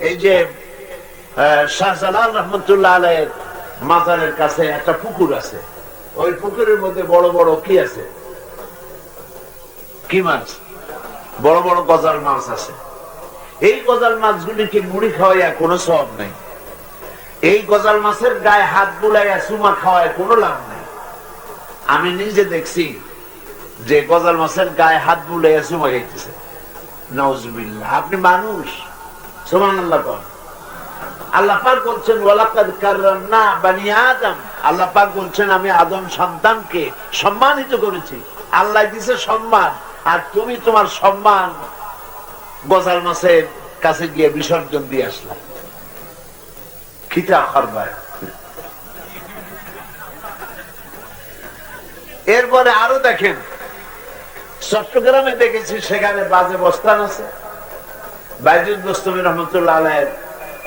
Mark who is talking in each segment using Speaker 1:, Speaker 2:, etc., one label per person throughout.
Speaker 1: এই যে শাহজালাল রহমতুল্লাহ আলাইহির মাজারের কাছে একটা পুকুর আছে, ওই পুকুরের মধ্যে বড় বড় কি আছে, কি মাছ, বড় বড় গজাল মাছ আছে। এই গজাল মাছগুলিকে মুড়ি খাওয়াইয়া কোনো সওয়াব নাই, এই গজাল মাছের গায়ে হাত বুলাইয়া চুমা খাওয়ায় কোনো লাভ নাই। আমি নিজে দেখছি যে গজাল মাছের গায়ে হাত বুলাইয়া চুমা খাইতেছে, নাউজুবিল্লাহ। আপনি মানুষ, সুবহানাল্লাহ কোন। আল্লাহ পাক বলছেন ওয়ালাকাদ কাররামনা বানি আদম, আল্লাহ পাক বলছেন আমি আদম সন্তানকে সম্মানিত করেছি। আল্লাহ দিয়েছে সম্মান, আর তুমি তোমার সম্মান গজাল মাছের কাছে গিয়ে বিসর্জন দিয়ে আসলাম। খিতা খরবায়। এরপরে আরো দেখেন, চট্টগ্রামে দেখেছি সেখানে বাজে বস্তান আছে, বাইজুল বুস্তামি রহমতুল্লাহ আলাইহির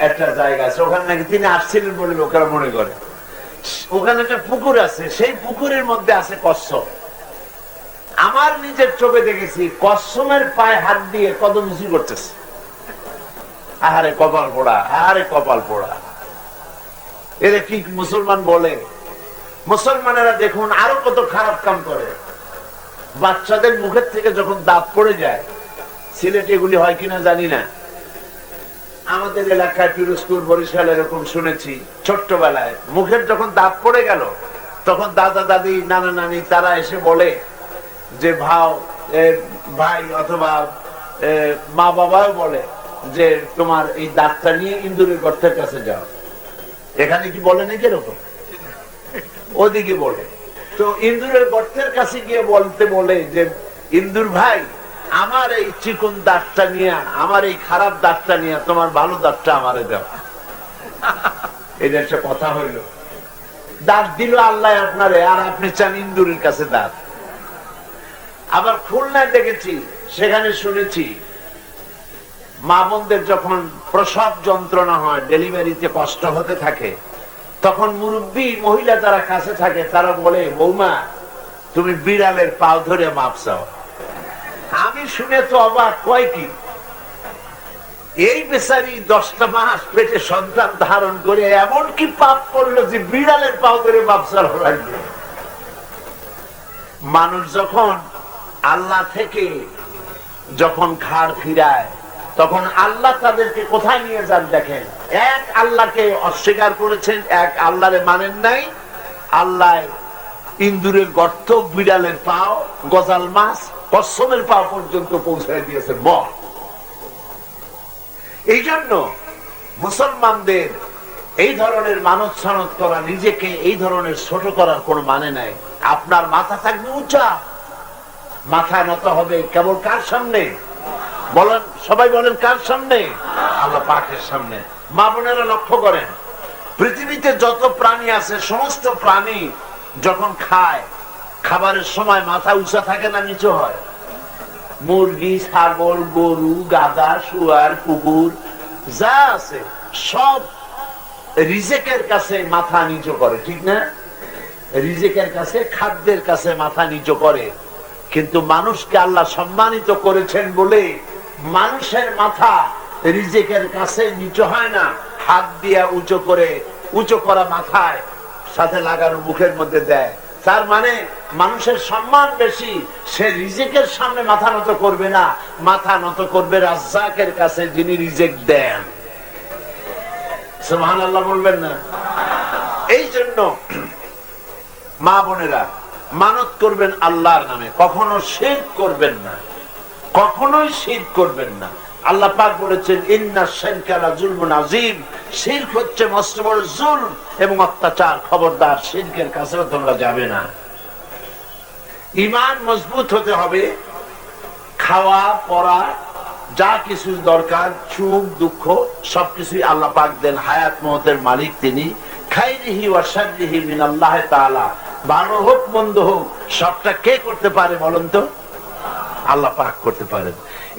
Speaker 1: একটা জায়গা আছে, ওখানে নাকি তিনি আসছিলেন বলে লোকেরা মনে করে। ওখানে একটা পুকুর আছে, সেই পুকুরের মধ্যে আছে কচ্ছপ। আমার নিজের চোখে দেখেছি কচ্ছপের পায়ে হাত দিয়ে কদম মুচি করতেছে। আহারে কপাল পোড়া, আহারে কপাল পোড়া। এরা কি মুসলমান বলে? মুসলমানেরা দেখুন আরো কত খারাপ কাম করে। বাচ্চাদের মুখের থেকে যখন দাঁত পড়ে যায়, সিলেটে এগুলি হয় কিনা জানি না, আমাদের এলাকায় পিরোজপুর বরিশাল এরকম শুনেছি, ছোট্টবেলায় মুখের যখন দাঁত পড়ে গেল তখন দাদা দাদি নানা নানি তারা এসে বলে যে ভাই অথবা মা বাবাও বলে যে তোমার এই দাঁতটা নিয়ে ইন্দুরের গর্তের কাছে যাও। এখানে কি বলে নাকি এরকম? ওদিকে বলে। তো ইন্দুরের গর্তের কাছে গিয়ে বলতে বলে যে ইন্দুর ভাই, আমার এই চিকন দাঁতটা নিয়ে, আমার এই খারাপ দাঁতটা নিয়ে তোমার ভালো দাঁতটা আমারে দাও। এটা একটা কথা হইল। দাঁত দিল আল্লাহ আপনারে, আর আপনি চান ইন্দুরের কাছে দাঁত। আবার খুলনায় দেখেছি, সেখানে শুনেছি মা বোনদের যখন প্রসব যন্ত্রণা হয়, ডেলিভারিতে কষ্ট হতে থাকে, তখন মুরব্বী মহিলা যারা কাছে থাকে তারা বলে বৌমা তুমি বিড়ালের পাও ধরে মাপ চাও। আমি শুনে তো অবাক, কয় কি এই বেচারি 10টা মাস পেটে সন্তান ধারণ করে এমন কি পাপ করলো যে বিড়ালের পাও ধরে মাপ চাওয়া লাগবে? মানুষ যখন আল্লাহ থেকে যখন ঘাড় ফিরায় তখন আল্লাহ তাদেরকে কোথায় নিয়ে যান দেখেন। এক আল্লাহকে অস্বীকার করেছেন, এক আল্লাহরে মানেন নাই। আল্লাহ ইন্দুরের গর্ত, বিড়ালের পাও, গজাল মাছ, কচ্ছপের পাও পর্যন্ত পৌঁছায় দিয়েছেন। এই জন্য মুসলমানদের এই ধরনের মানত সানত করা, নিজেকে এই ধরনের ছোট করার কোন মানে নাই। আপনার মাথা থাকবে উঁচা, মাথা নত হবে কেবল কার সামনে বলেন? সবাই বলেন কার সামনে? আল্লাহ পাকের সামনে। মা বোনেরা লক্ষ্য করেন, পৃথিবীতে যত প্রাণী আছে সমস্ত প্রাণী যখন খায়, খাবারের সময় মাথা উঁচা থাকে না নিচু হয়? মুরগি, ছাগল, গরু, গাধা, শুয়ার, কুকুর যা আছে সব রিজেকের কাছে মাথা নিচু করে, ঠিক না? রিজেকের কাছে, খাদ্যের কাছে মাথা নিচু করে। কিন্তু মানুষকে আল্লাহ সম্মানিত করেছেন বলে মানুষের মাথা রিজেকের কাছে নিচু হয় না, হাত দিয়া উঁচু করে, উঁচু করা মাথায় সাথে লাগানো মুখের মধ্যে দেয়। তার মানে মানুষের সম্মান বেশি, সে রিজেকের সামনে মাথা নত করবে না, মাথা নত করবে রাজ্জাকের কাছে যিনি রিজেক দেন। সুবহানাল্লাহ বলবেন না? এই জন্য মা বোনেরা মানত করবেন আল্লাহর নামে, কখনো শিরক করবেন না, কখনোই শিরক করবেন না। আল্লাহ পাক বলেছেন ইন্নাশ শিরকা লাযুলমুন আযীম, শিরক হচ্ছে মস্ত বড় জুলম এবং অত্যাচার। খবরদার শিরকের কাছে তোমরা যাবে না। ঈমান মজবুত হতে হবে। খাওয়া পড়া যা কিছু দরকার, সুখ দুঃখ সবকিছুই আল্লাহ পাক দেন। হায়াত মওতের মালিক তিনি। খাইরিহি ওয়া শাররিহি মিনাল্লাহি তাআলা। ভালো হোক মন্দ হোক সবটা কে করতে পারে বলেন তো? আল্লাহ পাক করতে পারেন।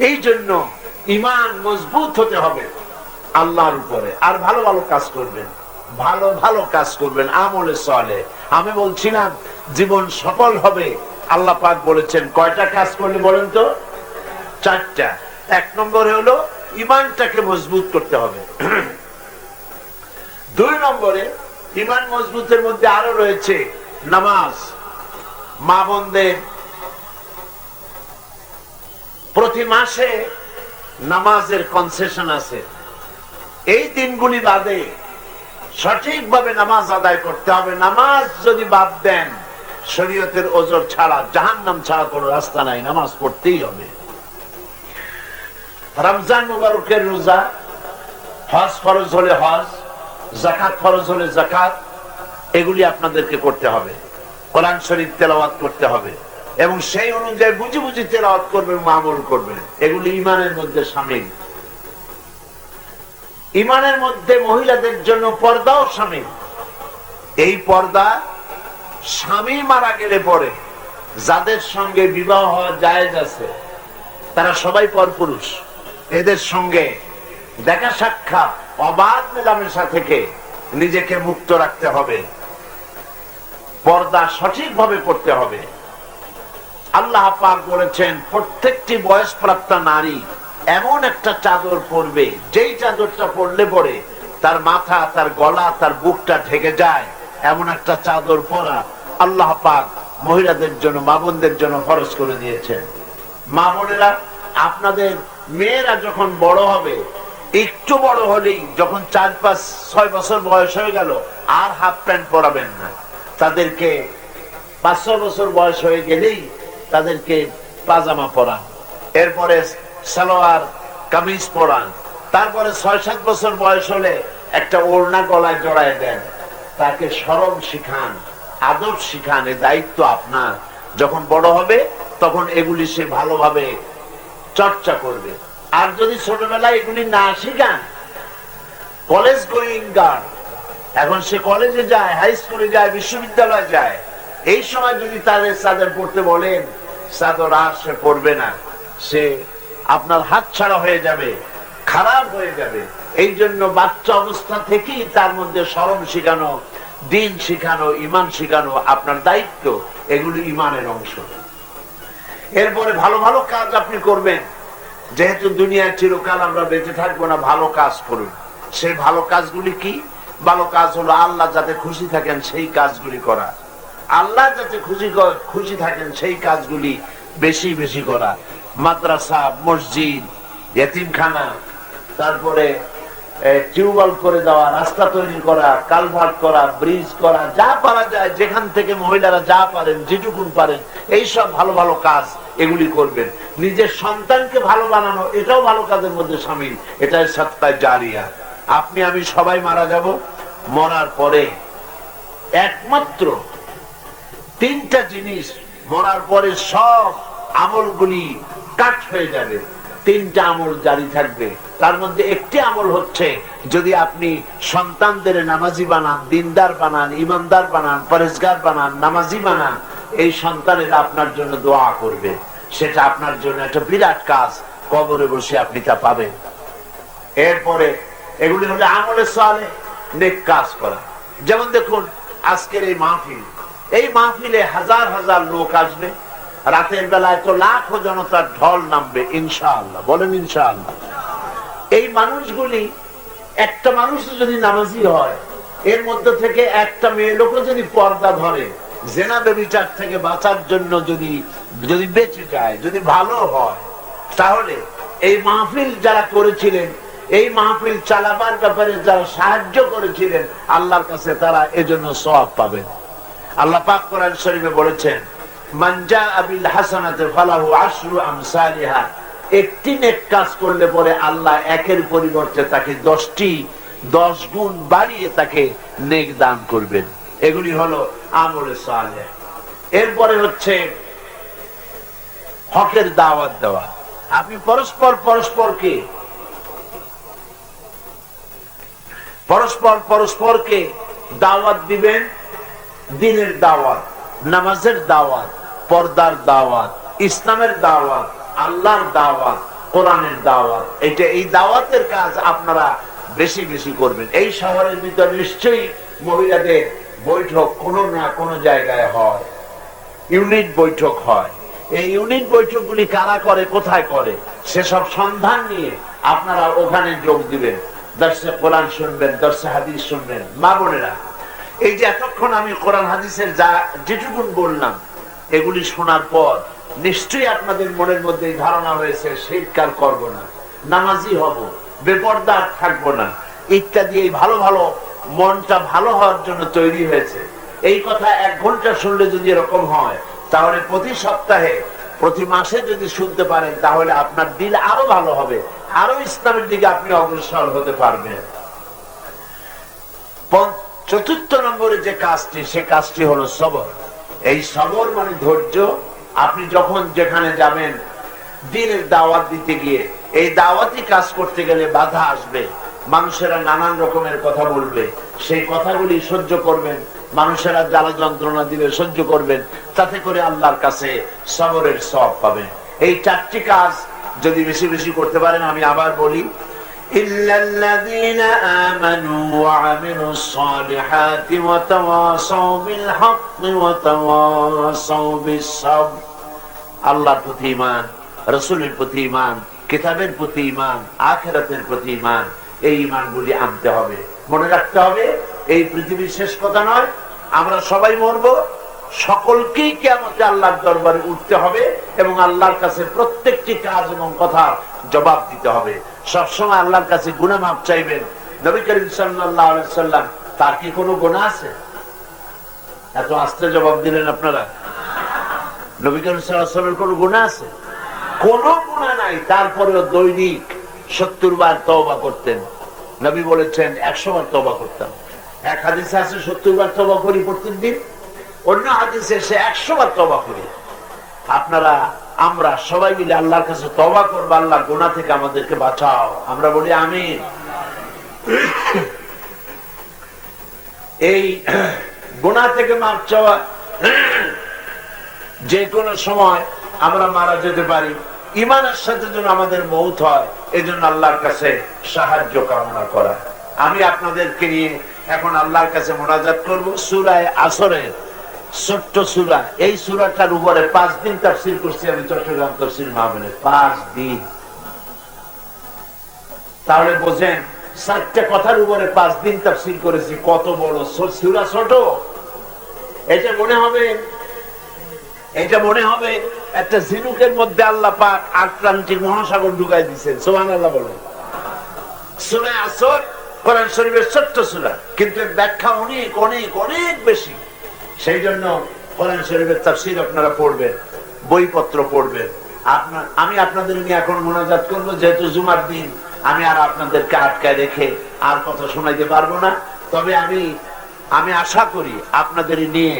Speaker 1: এই জন্য ঈমান মজবুত হতে হবে আল্লাহর উপরে। আর ভালো ভালো কাজ করবেন, ভালো ভালো কাজ করবেন, আমলে সালেহ। আমি বলছিলাম জীবন সফল হবে, আল্লাহ পাক বলেছেন কয়টা কাজ করলে বলেন তো? 4টা। 1 নম্বরে হলো ইমানটাকে মজবুত করতে হবে। 2 নম্বরে ইমান মজবুতের মধ্যে আরো রয়েছে নামাজ। মা বোনদের প্রতি মাসে নামাজের কনসেশন আছে। এই দিনগুলি বাদে সঠিকভাবে নামাজ আদায় করতে হবে। নামাজ যদি বাদ দেন, শরীয়তের ওজর ছাড়া, জাহান্নাম ছাড়া কোনো রাস্তা নাই, নামাজ পড়তেই হবে। রমজান মুবারকের রোজা, হজ ফরজ হলে হজ, যাকাত ফরজ হলে যাকাত, এগুলি আপনাদেরকে করতে হবে। কোরআন শরীফ তেলাওয়াত করতে হবে এবং সেই অনুযায়ী বুঝি বুঝি তেলাওয়াত করবেন, আমল করবেন। এগুলি ইমানের মধ্যে শামিল। ইমানের মধ্যে মহিলাদের জন্য পর্দাও শামিল। এই পর্দা স্বামী মারা গেলে পরে যাদের সঙ্গে বিবাহ হওয়া জায়েজ আছে তারা সবাই পরপুরুষ। এদের সঙ্গে দেখা সাক্ষাৎ, অবাধ মেলামেশা থেকে নিজেকে মুক্ত রাখতে হবে। পর্দা সঠিকভাবে করতে হবে। আল্লাহ পাক বলেছেন প্রত্যেকটি বয়সপ্রাপ্ত নারী এমন একটা চাদর পরবে, যেই চাদরটা পরলে পরে তার মাথা, তার গলা, তার বুকটা ঢেকে যায়, এমন একটা চাদর পরা আল্লাহ পাক মহিলাদের জন্য, মা বোনদের জন্য ফরজ করে দিয়েছেন। মা বোনেরা, আপনাদের মেয়েরা যখন বড় হবে, একটু বড় হলেই, যখন 4, 5, 6 বছর বয়স হয়ে গেল, আর হাফ প্যান্ট পরাবেন না। তাদেরকে 5-6 বছর বয়স হয়ে গেলেই তাদেরকে পাজামা পরান, এরপরে সালোয়ার কামিজ পরান। তারপরে 6-7 বছর বয়স হলে একটা ওড়না গলায় জড়ায় দেন। তাকে শরম শিখান, আদব শিখান। এর দায়িত্ব আপনার। যখন বড় হবে তখন এগুলি সে ভালোভাবে চর্চা করবে। আর যদি ছোটবেলায় এগুলি না শিখান, কলেজ গোয়িং গার্ল, এখন সে কলেজে যায়, হাই স্কুলে যায়, বিশ্ববিদ্যালয়ে যায়, এই সময় যদি তাদের চাদর পড়তে বলেন, চাদর আর সে পড়বে না। সে আপনার হাত ছাড়া হয়ে যাবে, খারাপ হয়ে যাবে। এই জন্য বাচ্চা অবস্থা থেকেই তার মধ্যে শরম শিখানো, দিন শিখানো, ইমান শিখানো আপনার দায়িত্ব। এগুলি ইমানের অংশ। এরপরে ভালো ভালো কাজ আপনি করবেন। যেহেতু দুনিয়ার চিরকাল আমরা বেঁচে থাকবো না, ভালো কাজ করুন। সেই ভালো কাজগুলি কি? ভালো কাজ হলো আল্লাহ যাতে খুশি থাকেন সেই কাজগুলি করা। আল্লাহ যাতে খুশি থাকেন সেই কাজগুলি বেশি বেশি করা। মাদ্রাসা, মসজিদ, এতিমখানা, তারপরে টিউবওয়েল করে দেওয়া, রাস্তা তৈরি করা, কালভার্ট করা, ব্রিজ করা, যা পারা যায়, যেখান থেকে মহিলারা যা পারেন, যেটুকুন পারেন, এইসব ভালো ভালো কাজ এগুলি করবেন। নিজের সন্তানকে ভালো বানানো, এটাও ভালো কাজের মধ্যে শামিল। এটাই সাদকায়ে জারিয়া। আপনি আমি সবাই মারা যাব। মরার পরে একমাত্র 3টা জিনিস, মরার পরে সব আমলগুলি কাট হয়ে যাবে। 3টা আমল জারি থাকবে। তার মধ্যে একটি আমল হচ্ছে, যদি আপনি সন্তানদের নামাজি বানান, দিনদার বানান, ইমানদার বানান, পরেজগার বানান, নামাজি বানান, এই সন্তানেরা আপনার জন্য দোয়া করবে। সেটা আপনার জন্য একটা বিরাট কাজ। কবরে বসে আপনি তা পাবেন। এরপরে এগুলি হলে আমলে সালেহ, নেক কাজ করা। যেমন দেখুন আজকের এই মাহফিল, এই মাহফিলে হাজার হাজার লোক আসবে। রাতের বেলায় তো লাখো জনতার ঢল নামবে ইনশাআল্লাহ। বলেন ইনশাআল্লাহ। এই মানুষগুলি, একটা মানুষ যদি নামাজি হয়, এর মধ্যে থেকে একটা মেয়ে লোক যদি পর্দা ধরে, জেনা ব্যভিচার থেকে বাঁচার জন্য যদি বেঁচে যায়, যদি ভালো হয়, তাহলে এই মাহফিল যারা করেছিলেন, এই মাহফিল চালাবার ব্যাপারে যারা সাহায্য করেছিলেন, আল্লাহর কাছে তারা এজন্য সওয়াব পাবেন। আল্লাহ পাক কোরআন শরীফে বলেছেন, মান জাআ বিল হাসানাতি ফালাহু আশরু আমসালিহা। একটি নেক কাজ করলে পরে আল্লাহ একের পরিবর্তে তাকে 10 গুণ বাড়িয়ে তাকে নেক দান করবেন। এগুলি হলো আমলে সালেহ। এরপরে হচ্ছে হকের দাওয়াত দেওয়া। আপনি পরস্পরকে দাওয়াত দিবেন। দিনের দাওয়াত, নামাজের দাওয়াত, পর্দার দাওয়াত, ইসলামের দাওয়াত, আল্লাহর দাওয়াত, কোরআনের দাওয়াত। এই দাওয়াতের কাজ আপনারা বেশি বেশি করবেন। এই শহরের ভিতরে নিশ্চয়ই মহিলাদের বৈঠক কোনো না কোনো জায়গায় হয়, ইউনিট বৈঠক হয়। এই ইউনিট বৈঠকগুলি কারা করে, কোথায় করে, সেসব সন্ধান নিয়ে আপনারা ওখানে যোগ দিবেন, দর্শে কোরআন শুনবেন, দর্শে হাদিস শুনবেন। মা বোনেরা, এই যে এতক্ষণ আমি কোরআন হাদিসের যেটুকুন বললাম, এগুলি শোনার পর নিশ্চয়ই আপনাদের মনের মধ্যে ধারণা হয়েছে শিরক আর করব না, নামাজি হব, বেপরদা থাকবো না ইত্যাদি। এই ভালো ভালো মনটা ভালো হওয়ার জন্য তৈরি হয়েছে। এই কথা 1 ঘন্টা শুনলে যদি এরকম হয়, তাহলে প্রতি সপ্তাহে প্রতি মাসে যদি শুনতে পারেন, তাহলে আপনার দিল আরো ভালো হবে, আরো ইসলামের দিকে আপনি অগ্রসর হতে পারবেন। 4র্থ নম্বরে যে কাজটি, সে কাজটি হলো সবর। এই সবর মানে ধৈর্য। আপনি যখন যেখানে যাবেন দ্বীনের দাওয়াত দিতে গিয়ে, এই দাওয়াতি কাজ করতে গেলে বাধা আসবে, মানুষেরা নানান রকমের কথা বলবে, সেই কথাগুলি সহ্য করবেন। মানুষেরা জ্বালা যন্ত্রণা দিবে, সহ্য করবেন, তাতে করে আল্লাহর কাছে সবরের সওয়াব পাবেন। এই 4টি কাজ যদি বেশি বেশি করতে পারেন, আমি আবার বলি, ইল্লাল্লাযীনা আমানু ওয়া আমিলুস সালিহাতি ওয়া তাওয়াসাউ বিল হাক্কি ওয়া তাওয়াসাউ বিস সাবর। আল্লাহর প্রতি ঈমান, রাসূলের প্রতি ঈমান, কিতাবের প্রতি ঈমান, আখিরাতের প্রতি ঈমান, এই ঈমানগুলি আনতে হবে। মনে রাখতে হবে, এই পৃথিবীর শেষ কথা নয়, আমরা সবাই মরবো, সকলকেই কিয়ামতে আল্লাহর দরবারে উঠতে হবে এবং আল্লাহর কাছে প্রত্যেকটি কাজ এবং কথা জবাব দিতে হবে। সবসময় আল্লাহর কাছে গুনাহ মাফ চাইবেন। নবী করিম সাল্লাল্লাহু আলাইহি সাল্লাম, তার কি কোনো গুনাহ আছে? এত আস্তে জবাব দিলেন আপনারা। নবী করিম সাল্লাল্লাহু আলাইহি সাল্লামের কোনো গুনাহ আছে? কোনো গুনাহ নাই। তারপরেও দৈনিক 70 বার তওবা করতেন। নবী বলেছেন 100 বার তওবা করতাম। এক হাদিসে আছে 70 বার তওবা করি প্রত্যেকদিন, অন্য হাদিসে এসে 100 বার তওবা করি। আপনারা, আমরা সবাই মিলে আল্লাহর কাছে তওবা করব, আল্লাহ গুনাহ থেকে আমাদেরকে বাঁচাও। আমরা বলি আমিন। এই গুনাহ থেকে মাফ চাওয়া, যে কোনো সময় আমরা মারা যেতে পারি, ঈমানের সাথে যেন আমাদের মওত হয়, এজন্য আল্লাহর কাছে সাহায্য কামনা করা। আমি আপনাদেরকে নিয়ে এখন আল্লাহর কাছে মোনাজাত করব। সূরা আসরের ছোট্ট সূরা, এই সূরাটার উপরে 5 দিন তাফসীর করছি আমি চট্টগ্রাম তাফসীর মাহফিলে। 5 দিন। তাহলে বোঝেন, 4টা কথার উপরে 5 দিন তাফসীর করেছি, কত বড় সূরা। ছোট, এটা মনে হবে একটা ঝিনুকের মধ্যে আল্লাহ পাক আটলান্টিক মহাসাগর ঢুকাই দিয়েছেন। সুবহানাল্লাহ বলেন। সূরা আসর কোরআন শরীফের ছোট্ট সূরা, কিন্তু এর ব্যাখ্যা অনেক অনেক অনেক বেশি। সেই জন্য কোরআন শরীফের তাফসীর আপনারা পড়বেন, বইপত্র পড়বেন। আমি আপনাদের নিয়ে এখন মোনাজাত করব, যেহেতু জুমার দিন আমি আর আপনাদেরকে আটকায় রেখে আর কথা শোনাইতে পারবো না। তবে আমি আশা করি আপনাদের নিয়ে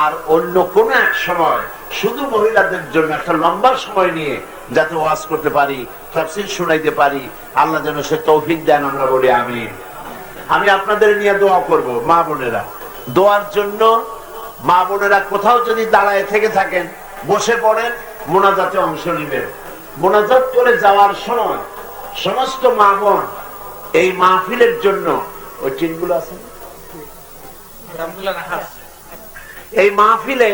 Speaker 1: আর অন্য কোন এক সময় শুধু মহিলাদের জন্য একটা লম্বা সময় নিয়ে যাতে ওয়াজ করতে পারি, তাফসীর শোনাইতে পারি, আল্লাহ যেন সে তৌফিক দেন। আমরা বলি আমিন। আমি আপনাদের নিয়ে দোয়া করব। মা বোনেরা, দোয়ার জন্য মা বোনেরা কোথাও যদি দাঁড়ায় থেকে থাকেন, বসে পড়েন, মোনাজাতে অংশ নেবেন। মোনাজাত করে যাওয়ার সময় সমস্ত মা বোন এই মাহফিলের জন্য, ওই টিনগুলো আছে, এই মাহফিলে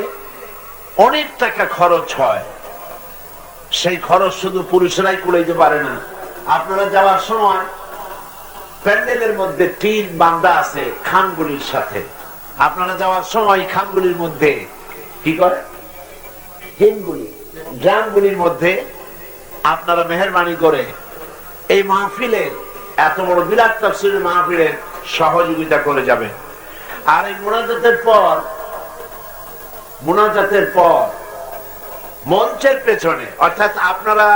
Speaker 1: অনেক টাকা খরচ হয়। সেই খরচ শুধু পুরুষরাই কুলাইতে পারে না। আপনারা যাওয়ার সময় প্যান্ডেলের মধ্যে টিন বাঁধা আছে খানগুলির সাথে। আপনারা যাওয়ার সময় খানগুলির মধ্যে কি করে, টিনগুলি, ড্রামগুলির মধ্যে আপনারা মেহেরবানি করে এই মাহফিলে, এত বড় বিরাট তাফসীরের মাহফিলে সহযোগিতা করে যাবেন। আর এই মোনাজাতের পর মঞ্চের পেছনে, অর্থাৎ আপনারা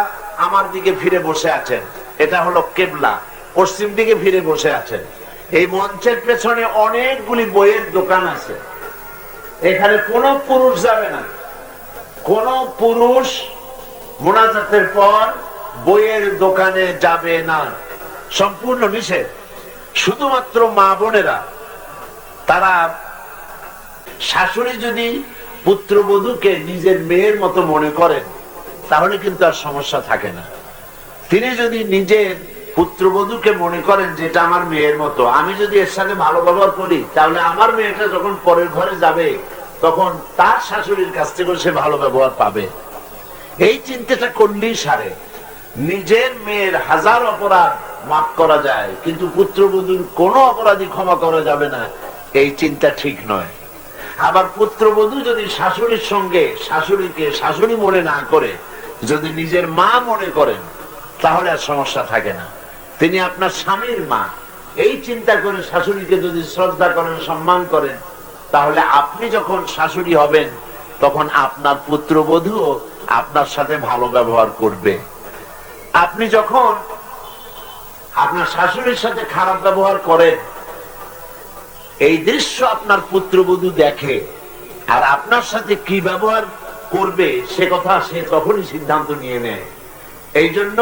Speaker 1: আমার দিকে ফিরে বসে আছেন, এটা হলো কিবলা, পশ্চিম দিকে ফিরে বসে আছেন। এই মঞ্চের পেছনে অনেকগুলি বইয়ের দোকান আছে। এখানে কোন পুরুষ যাবে না, কোন পুরুষ মোনাজাতের পর বইয়ের দোকানে যাবে না, সম্পূর্ণ নিষেধ। শুধুমাত্র মা বোনেরা, তারা, শাশুড়ি যদি পুত্রবধূকে নিজের মেয়ের মতো মনে করেন, তাহলে কিন্তু আর সমস্যা থাকে না। তিনি যদি নিজের পুত্রবধূকে মনে করেন যে এটা আমার মেয়ের মতো, আমি যদি এর সাথে ভালো ব্যবহার করি, তাহলে আমার মেয়েটা যখন পরের ঘরে যাবে, তখন তার শাশুড়ির কাছ থেকে সে ভালো ব্যবহার পাবে। এই চিন্তাটা করলেই সারে। নিজের মেয়ের 1000 অপরাধ মাফ করা যায়, কিন্তু পুত্রবধূর কোন অপরাধী ক্ষমা করা যাবে না, এই চিন্তা ঠিক নয়। আবার পুত্রবধূ যদি শাশুড়ির সঙ্গে শাশুড়িকে শাশুড়ি মনে না করে যদি নিজের মা মনে করেন, তাহলে আর সমস্যা থাকে না। তিনি আপনার স্বামীর মা, এই চিন্তা করে শাশুড়িকে যদি শ্রদ্ধা করেন, সম্মান করেন, তাহলে আপনি যখন শাশুড়ি হবেন তখন আপনার পুত্রবধূ আপনার সাথে ভালো ব্যবহার করবে। আপনি যখন আপনার শাশুড়ির সাথে খারাপ ব্যবহার করেন, এই দৃশ্য আপনার পুত্রবধূ দেখে, আর আপনার সাথে কি ব্যবহার করবে সে কথা সে তখনই সিদ্ধান্ত নিয়ে নেয়। এই জন্য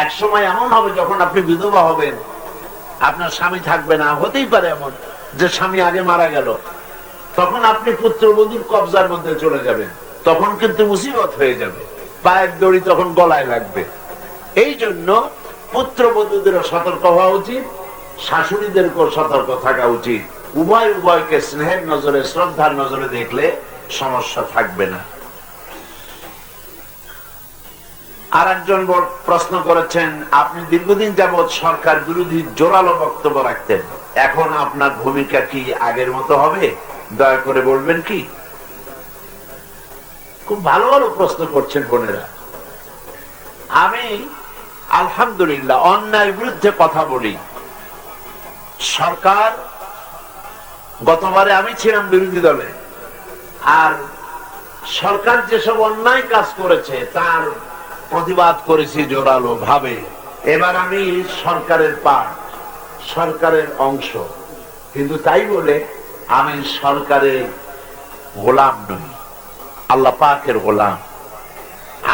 Speaker 1: এক সময় এমন হবে যখন আপনি বিধবা হবেন, আপনার স্বামী থাকবে না, হতেই পারে এমন যে স্বামী আগে মারা গেল, তখন আপনি পুত্রবধূর কবজার মধ্যে চলে যাবেন, তখন কিন্তু মুসিবত হয়ে যাবে, পায়ের দড়ি তখন গলায় লাগবে। এই জন্য পুত্রবধূদেরও সতর্ক হওয়া উচিত, শাশুড়িদেরকেও সতর্ক থাকা উচিত। উভয় উভয়কে স্নেহের নজরে, শ্রদ্ধার নজরে দেখলে সমস্যা থাকবে না। আর একজন প্রশ্ন করেছেন, আপনি দীর্ঘদিন যাবৎ সরকার বিরোধী জোরালো বক্তব্য রাখতেন, এখন আপনার ভূমিকা কি আগের মতো হবে? দয়া করে বলবেন কি? খুব ভালো ভালো প্রশ্ন করছেন বোনেরা। আমি আলহামদুলিল্লাহ অন্যায়ের বিরুদ্ধে কথা বলি। সরকার, গতবারে আমি ছিলাম বিরোধী দলে, আর সরকার যেসব অন্যায় কাজ করেছে তার প্রতিবাদ করেছি জোরালো ভাবে। এবার আমি সরকারের পার্ট, সরকারের অংশ, কিন্তু তাই বলে আমি সরকারের গোলাম নই, আল্লাহ পাকের গোলাম।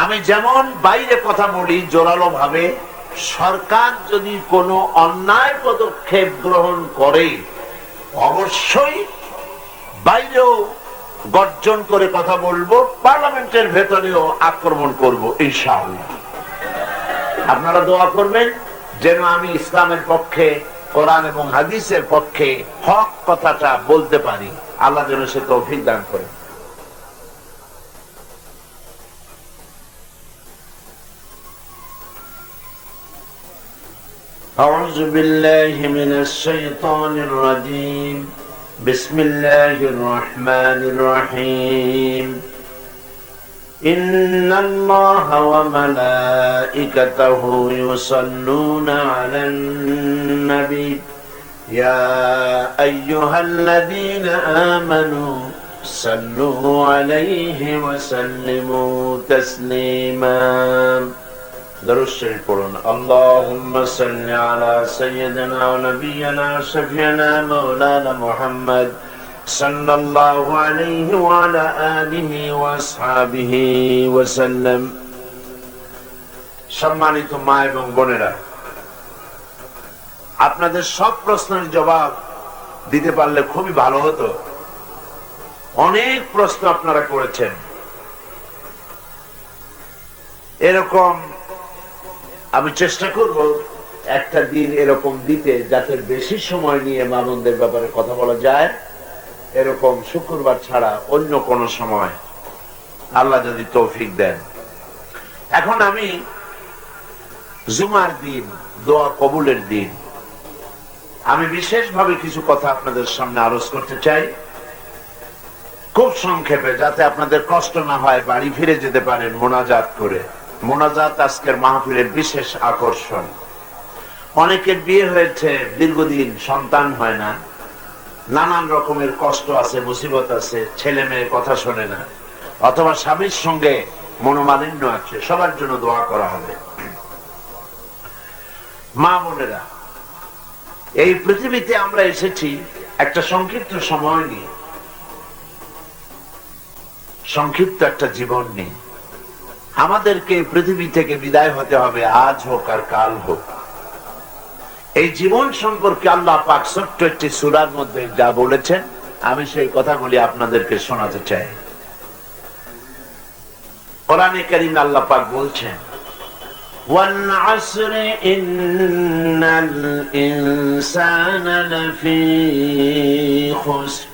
Speaker 1: আমি যেমন বাইরে কথা বলি জোরালো ভাবে, সরকার যদি কোনো অন্যায় পদক্ষেপ গ্রহণ করে অবশ্যই বাইরেও গর্জন করে কথা বলবো, পার্লামেন্টের ভেতরেও আক্রমণ করব ইনশাআল্লাহ। আপনারা দোয়া করবেন যেন আমি ইসলামের পক্ষে, কোরআন এবং হাদিসের পক্ষে হক কথাটা বলতে পারি। আল্লাহ যেন সে তৌফিক দান করে। أعوذ بالله من الشيطان الرجيم بسم الله الرحمن الرحيم إن الله وملائكته يصلون على النبي يا أيها الذين آمنوا صلوا عليه وسلموا تسليما درود شریف پڑھنا اللهم صل على سيدنا ونبينا شفيعنا مولانا محمد صلى الله عليه وعلى آله وأصحابه وسلم। সম্মানিত মা এবং বোনেরা, আপনাদের সব প্রশ্নের জবাব দিতে পারলে খুবই ভালো হতো। অনেক প্রশ্ন আপনারা করেছেন, এরকম আমি চেষ্টা করব একটা দিন এরকম দিতে যাতে বেশি সময় নিয়ে মা বোনদের ব্যাপারে কথা বলা যায়, এরকম শুক্রবার ছাড়া অন্য কোন সময় আল্লাহ যদি তৌফিক দেন। এখন আমি জুমার দিন, দোয়া কবুলের দিন, আমি বিশেষভাবে কিছু কথা আপনাদের সামনে আরজ করতে চাই, খুব সংক্ষেপে, যাতে আপনাদের কষ্ট না হয়, বাড়ি ফিরে যেতে পারেন মোনাজাত করে। মোনাজাত আজকের মাহফিলের বিশেষ আকর্ষণ। অনেকের বিয়ে হয়েছে, দীর্ঘদিন সন্তান হয় না, নানান রকমের কষ্ট আছে, মুসিবত আছে, ছেলে মেয়ে কথা শোনে না, অথবা স্বামীর সঙ্গে মনোমালিন্য আছে, সবার জন্য দোয়া করা হবে। মা বোনেরা, এই পৃথিবীতে আমরা এসেছি একটা সংক্ষিপ্ত সময় নিয়ে, সংক্ষিপ্ত একটা জীবন নিয়ে। আমাদেরকে পৃথিবী থেকে বিদায় হতে হবে, আজ হোক আর কাল হোক। এই জীবন সম্পর্কে আল্লাহ পাক ছোট্ট একটি সূরার মধ্যে যা বলেছেন, আমি সেই কথাগুলি আপনাদেরকে শোনাতে চাই। কোরআনে কারীম আল্লাহ পাক বলছেন, ওয়াল আসরি ইন্নাল ইনসানা লাফি খুসর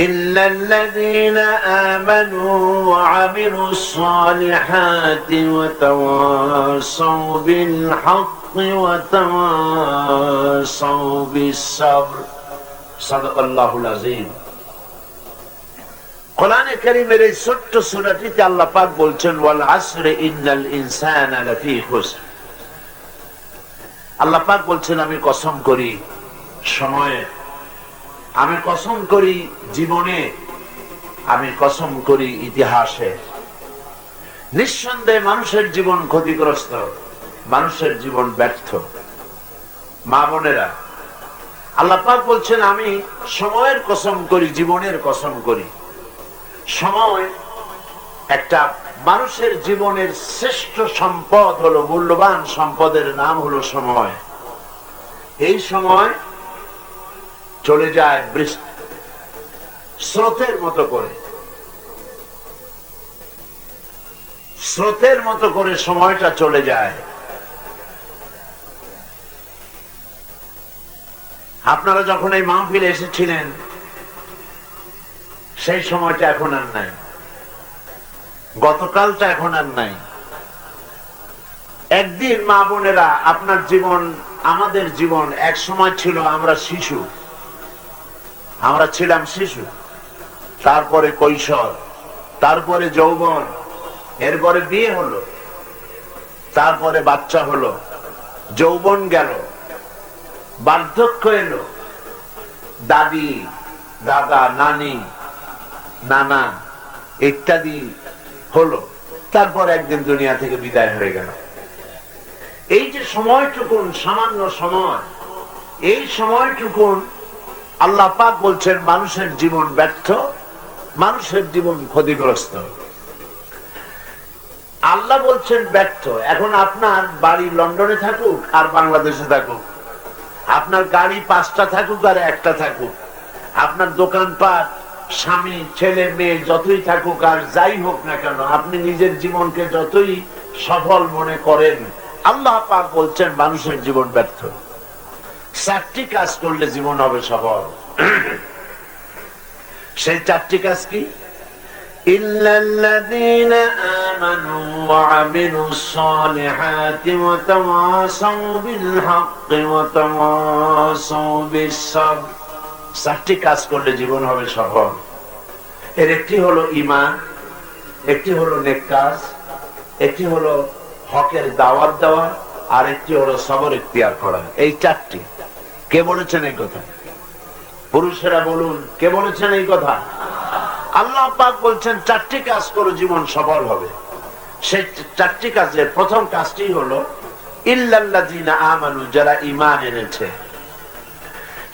Speaker 1: ইল্লাল্লাযীনা আমানু ওয়া আমিলুস সালিহাতি ওয়া তাওয়াসাউ বিল হাক্কি ওয়া তাওয়াসাউ বিস সাবর। সাদাকাল্লাহুল আযীম। কোরআনে কারীমের এই ছোট্ট সূরাটিতে আল্লাহ পাক বলছেন ওয়াল আসরি ইন্নাল ইনসানা লাফি খুসর। আল্লাহ পাক বলছেন আমি কসম করি সময়ে, আমি কসম করি জীবনে, আমি কসম করি ইতিহাসে। নিঃসন্দেহে মানুষের জীবন ক্ষতিগ্রস্ত, মানুষের জীবন ব্যর্থ। মা বোনেরা, আল্লাহ পাক বলছেন আমি সময়ের কসম করি, জীবনের কসম করি। সময় একটা মানুষের জীবনের শ্রেষ্ঠ সম্পদ হলো, মূল্যবান সম্পদের নাম হলো সময়। এই সময় চলে যায় স্রোতের মতো করে, স্রোতের মতো করে সময়টা চলে যায়। আপনারা যখন এই মাহফিলে এসেছিলেন সেই সময়টা এখন আর নাই, গতকালটা এখন আর নাই। একদিন মা বোনেরা আপনার জীবন, আমাদের জীবন এক সময় ছিল আমরা শিশু, আমরা ছিলাম শিশু, তারপরে কৈশোর, তারপরে যৌবন, এরপরে বিয়ে হলো, তারপরে বাচ্চা হলো, যৌবন গেল, বার্ধক্য এলো, দাদি দাদা নানি নানা ইত্যাদি হলো, তারপর একদিন দুনিয়া থেকে বিদায় হয়ে গেল। এই যে সময়টুকুন, সামান্য সময়, এই সময়টুকুন আল্লাহ পাক বলছেন মানুষের জীবন ব্যর্থ, মানুষের জীবন ক্ষতিগ্রস্ত। আল্লাহ বলছেন ব্যর্থ। এখন আপনার বাড়ি লন্ডনে থাকুক আর বাংলাদেশে থাকুক, আপনার গাড়ি 5টা থাকুক আর 1টা থাকুক, আপনার দোকানপাট, স্বামী ছেলে মেয়ে যতই থাকুক আর যাই হোক না কেন, আপনি নিজের জীবনকে যতই সফল মনে করেন, আল্লাহ পাক বলছেন মানুষের জীবন ব্যর্থ। 4টি কাজ করলে জীবন হবে সফল। সেই 4টি কাজ কি? ইল্লাল্লাযীনা আমানু ওয়া আমিলুস সালিহাতি ওয়া তাওয়াসাউ বিল হাক্কি ওয়া তাওয়াসাউ বিস সাবর। 4টি কাজ করলে জীবন হবে সফল। এর একটি হলো ঈমান, একটি হলো নেক কাজ, একটি হলো হকের দাওয়াত দেওয়া, আর একটি হলো সবর ইখতিয়ার করা। এই 4টি। কে বলেছেন এই কথা? পুরুষেরা বলুন, কে বলেছেন এই কথা? আল্লাহ পাক বলছেন 4টি কাজ করো, জীবন সফল হবে। সেই 4টি কাজের প্রথম কাজটি হলো ইল্লাল্লাযীনা আমানু, যারা ঈমান এনেছে।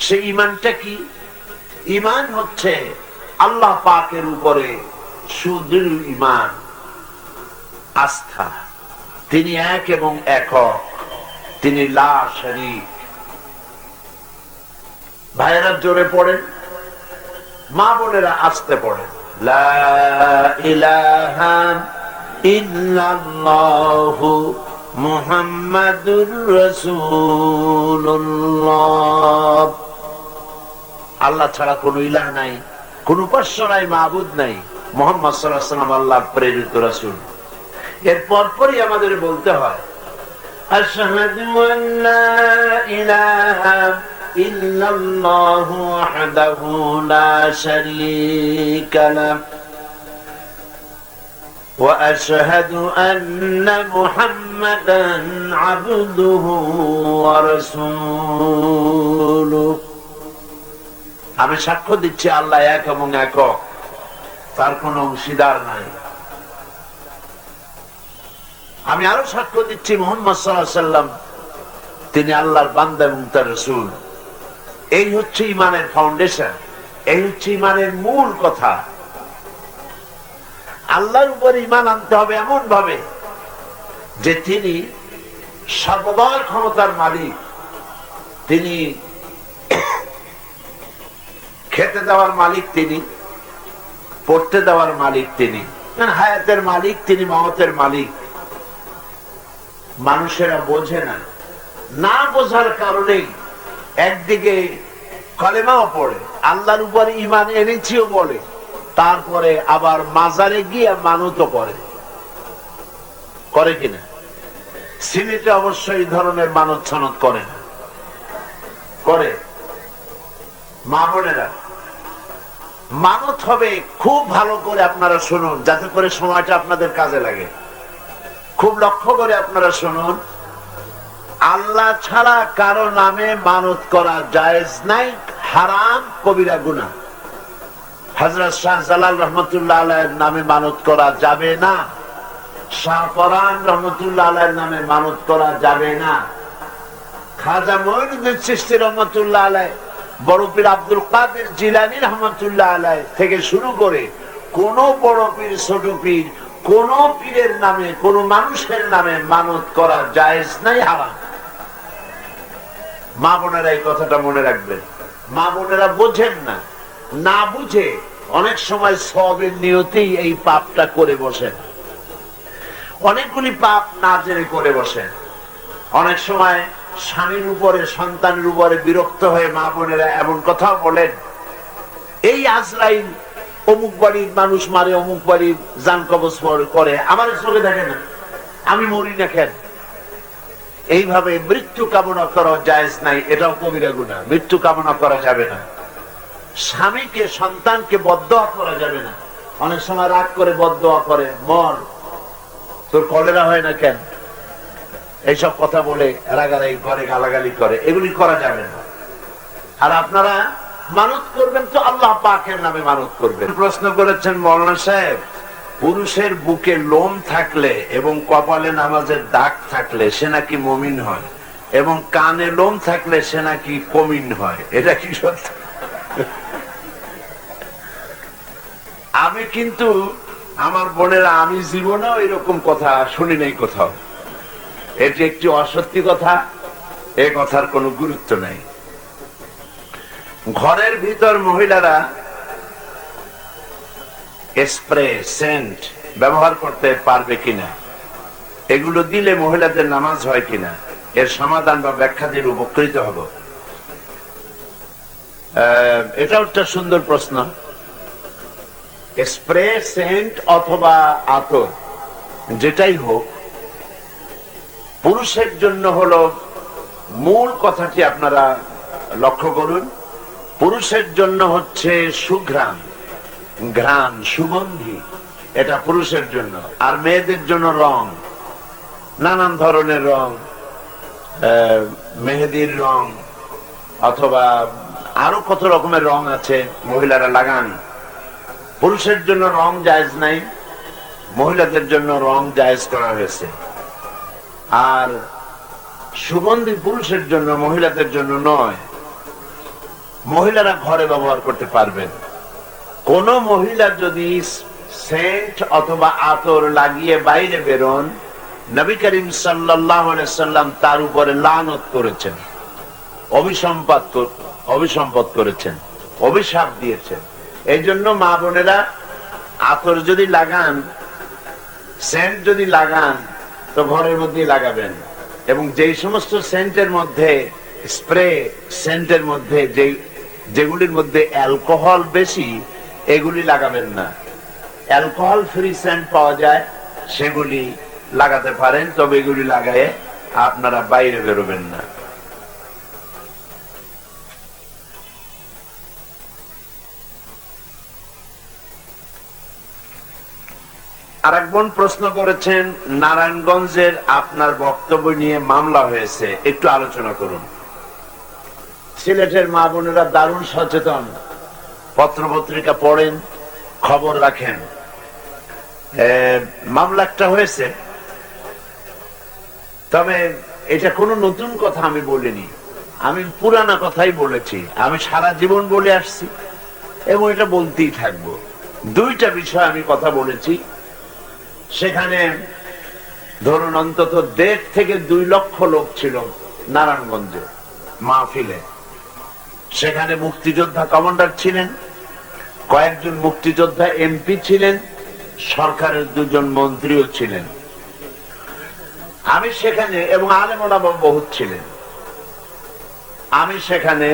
Speaker 1: সেই ঈমানটা কি? ঈমান হচ্ছে আল্লাহ পাকের উপরে সুদৃঢ় ঈমান, আস্থা। তিনি এক এবং একক, তিনি লা শারীক। ভাইয়েরা জোরে পড়েন, মা বোনেরা আস্তে পড়েন। লা ইলাহা ইল্লাল্লাহু মুহাম্মাদুর রাসূলুল্লাহ। আল্লাহ ছাড়া কোন ইলাহ নাই, কোন উপাস্য নাই, মাবুদ নাই। মুহাম্মদ সাল্লাল্লাহু আলাইহি ওয়াসাল্লাম আল্লাহর প্রেরিত রাসূল। এর পরপরই আমাদের বলতে হয় আশহাদু আল্লা ইলাহা ইল্লাল্লাহু ওয়াহদাহু লা শারীকা লাহু ওয়া আশহাদু আন্না মুহাম্মাদান আবদুহু ওয়া রাসূলুহু। আমি সাক্ষ্য দিচ্ছি আল্লাহ এক এবং একক, তার কোনো অংশীদার নাই। আমি আরো সাক্ষ্য দিচ্ছি মুহাম্মদ সাল্লাল্লাহু আলাইহি ওয়াসাল্লাম তিনি আল্লাহর বান্দা এবং তার রাসূল। এই হচ্ছে ঈমানের ফাউন্ডেশন, এই হচ্ছে ঈমানের মূল কথা। আল্লাহর উপর ঈমান আনতে হবে এমন ভাবে যে তিনি সর্বদয় ক্ষমতার মালিক, তিনি খেতে দেওয়ার মালিক, তিনি পড়তে দেওয়ার মালিক, তিনি হায়াতের মালিক, তিনি মওতের মালিক। মানুষেরা বোঝে না, না বোঝার কারণেই একদিকে কলেমাও পড়ে, আল্লাহর উপর ঈমান এনেছিও বলে, তারপরে আবার মাজারে গিয়ে মানতও করে কিনা? সিলেটে অবশ্যই এই ধরনের মানত সনদ করে না, করে। মা বোনেরা, মানত হবে খুব ভালো করে আপনারা শুনুন, যাতে করে সময়টা আপনাদের কাজে লাগে। খুব লক্ষ্য করে আপনারা শুনুন, আল্লাহ ছাড়া কারো নামে মানত করা জায়েজ নাই, হারাম, কবিরা গুনাহ। হযরত শাহজালাল রহমতুল্লাহ আলাইহির নামে মানত করা যাবে না, শাহ পরান রহমতুল্লাহ আলাইহির নামে মানত করা যাবে না, খাজা মঈনুদ্দিন চিশতি রহমতুল্লাহ আলাইহি, বড় পীর আব্দুল কাদের জিলানী রহমতুল্লাহ আলাইহি থেকে শুরু করে কোন বড় পীর, ছোট পীর, কোন পীরের নামে, কোন মানুষের নামে মানত করা জায়েজ নাই, হারাম। মা বোনেরা এই কথাটা মনে রাখবেন। মা বোনেরা বোঝেন না, না বুঝে অনেক সময় সওয়াবের নিয়তেই এই পাপটা করে বসেন। অনেকগুলি পাপ না জেনে করে বসেন। অনেক সময় স্বামীর উপরে, সন্তানের উপরে বিরক্ত হয়ে মা বোনেরা এমন কথাও বলেন, এই আজরাইল অমুক বাড়ির মানুষ মারে, অমুক বাড়ির জান কবজ করে, আমার চোখে দেখে না, আমি মরি না কেন? এইভাবে মৃত্যু কামনা করা জায়েজ নাই, এটাও কবিরা গুনাহ। মৃত্যু কামনা করা যাবে না। স্বামীকে, সন্তানকে বদদোয়া করা যাবে না। অনেক সময় রাগ করে বদদোয়া করে, মর, তোর কলেরা হয় না কেন, এইসব কথা বলে রাগারাগি করে, গালাগালি করে, এগুলি করা যাবে না। আর আপনারা মানত করবেন তো আল্লাহ পাকের নামে মানত করবেন। প্রশ্ন করেছেন মাওলানা সাহেব, পুরুষের বুকে লোম থাকলে এবং কপালে নামাজের দাগ থাকলে সে নাকি মুমিন হয়, এবং কানে লোম থাকলে সে নাকি কমিন হয়, এটা কি সত্য? আমি কিন্তু, আমার বোনেরা, আমি জীবনেও এরকম কথা শুনি নাই কোথাও। এটি একটি অসত্যি কথা, এ কথার কোনো গুরুত্ব নাই। ঘরের ভিতর মহিলারা স্প্রে, সেন্ট ব্যবহার করতে পারবে কিনা, এগুলো দিলে মহিলাদের নামাজ হয় কিনা, এর সমাধান বা ব্যাখ্যা দিয়ে উপকৃত হব। এটাও একটা সুন্দর প্রশ্ন। স্প্রে, সেন্ট অথবা আতর, যেটাই হোক, পুরুষের জন্য হলো মূল কথাটি আপনারা লক্ষ্য করুন। পুরুষের জন্য হচ্ছে সুঘ্রাণ, ঘ্রাণ, সুগন্ধি, এটা পুরুষের জন্য। আর মেয়েদের জন্য রং, নানান ধরনের রং, মেহেদির রং অথবা আরো কত রকমের রং আছে, মহিলারা লাগান। পুরুষের জন্য রং জায়েজ নাই, মহিলাদের জন্য রং জায়েজ করা হয়েছে। আর সুগন্ধি পুরুষের জন্য, মহিলাদের জন্য নয়। মহিলারা ঘরে ব্যবহার করতে পারবেন। কোন মহিলা যদি সেন্ট অথবা আতর লাগিয়ে বাইরে বেরোন, নবী করিম সাল্লাল্লাহু আলাইহি সাল্লাম তার উপরে লানত করেছেন, অভিসম্পাত করেছেন, অভিশাপ দিয়েছেন। এই জন্য মা বোনেরা, আতর যদি লাগান, সেন্ট যদি লাগান, তো ঘরের মধ্যেই লাগাবেন। এবং যেই সমস্ত সেন্টের মধ্যে, স্প্রে সেন্টের মধ্যে যেগুলির মধ্যে অ্যালকোহল বেশি, এগুলি লাগাবেন না। অ্যালকোহল ফ্রি সেন্ট পাওয়া যায়, সেগুলি লাগাতে পারেন, তবে এগুলি লাগায়ে আপনারা বাইরে বেরোবেন না। আরেক বোন প্রশ্ন করেছেন, নারায়ণগঞ্জের আপনার বক্তব্য নিয়ে মামলা হয়েছে, একটু আলোচনা করুন। সিলেটের মা বোনেরা দারুণ সচেতন, পত্রপত্রিকা পড়েন, খবর রাখেন। মামলা একটা হয়েছে, তবে এটা কোনো নতুন কথা আমি বলিনি, আমি পুরানা কথাই বলেছি। আমি সারা জীবন বলে আসছি এবং এটা বলতেই থাকবো। দুইটা বিষয় আমি কথা বলেছি। সেখানে ধরুন অন্তত 1.5 থেকে 2 লক্ষ লোক ছিল নারায়ণগঞ্জে মাহফিলে। সেখানে মুক্তিযোদ্ধা কমান্ডার ছিলেন, কয়েকজন মুক্তিযোদ্ধা এমপি ছিলেন, সরকারের 2 জন মন্ত্রীও ছিলেন। আমি সেখানে, এবং আলেম ওলামা বহুত ছিলেন, আমি সেখানে